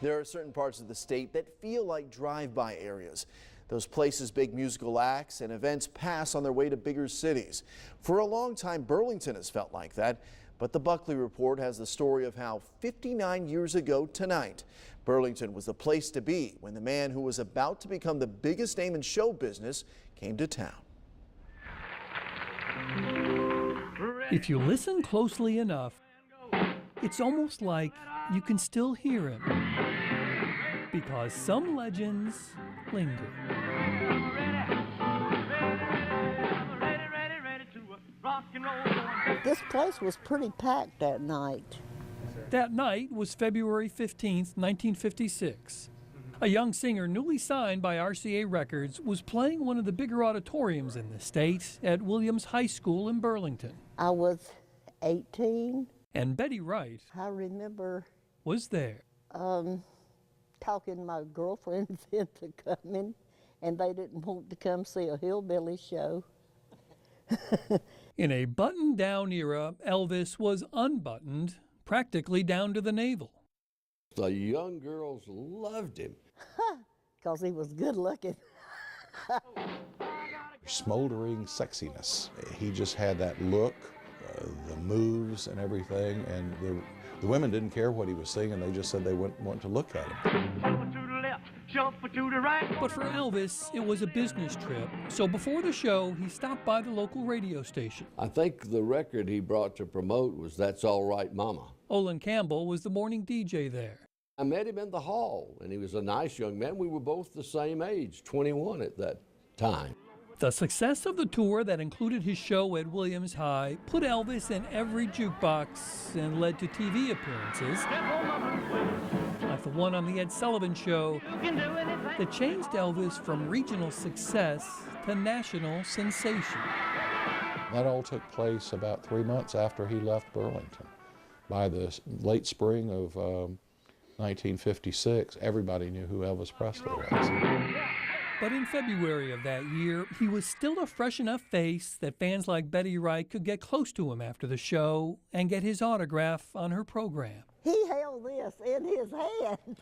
There are certain parts of the state that feel like drive-by areas. Those places big musical acts and events pass on their way to bigger cities. For a long time, Burlington has felt like that. But the Buckley Report has the story of how 59 years ago tonight, Burlington was the place to be when the man who was about to become the biggest name in show business came to town. If you listen closely enough, it's almost like you can still hear him, because some legends linger. This place was pretty packed that night. That night was February 15th, 1956. A young singer newly signed by RCA Records was playing one of the bigger auditoriums in the state at Williams High School in Burlington. I was 18. And Betty Wright, I remember, was there. Talking my girlfriends into coming, and they didn't want to come see a hillbilly show. In a button-down era, Elvis was unbuttoned, practically down to the navel. The young girls loved him. Because he was good looking. Smoldering sexiness. He just had that look, the moves and everything, and the women didn't care what he was singing. They just said they wanted to look at him. But for Elvis, it was a business trip, so before the show, he stopped by the local radio station. I think the record he brought to promote was That's All Right Mama. Olin Campbell was the morning DJ there. I met him in the hall, and he was a nice young man. We were both the same age, 21 at that time. The success of the tour that included his show at Williams High put Elvis in every jukebox and led to TV appearances, like the one on the Ed Sullivan Show, that changed Elvis from regional success to national sensation. That all took place about 3 months after he left Burlington. By the late spring of 1956, everybody knew who Elvis Presley was. But in February of that year, he was still a fresh enough face that fans like Betty Wright could get close to him after the show and get his autograph on her program. He held this in his hand.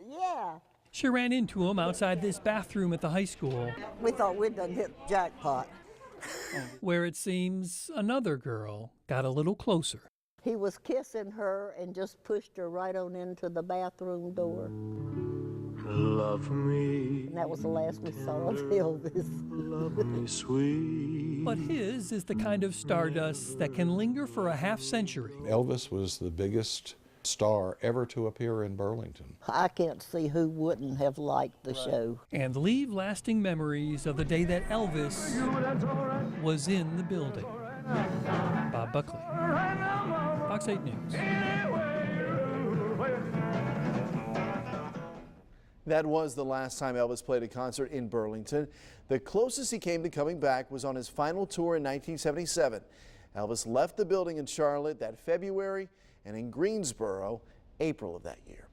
Yeah. She ran into him outside this bathroom at the high school. We thought we'd done hit jackpot. Where it seems another girl got a little closer. He was kissing her and just pushed her right on into the bathroom door. Love me. And that was the last we saw of Elvis. Love me sweet. But his is the kind of stardust that can linger for a half century. Elvis was the biggest star ever to appear in Burlington. I can't see who wouldn't have liked the show. And leave lasting memories of the day that Elvis was in the building. Bob Buckley, Fox 8 News. That was the last time Elvis played a concert in Burlington. The closest he came to coming back was on his final tour in 1977. Elvis left the building in Charlotte that February and in Greensboro, April of that year.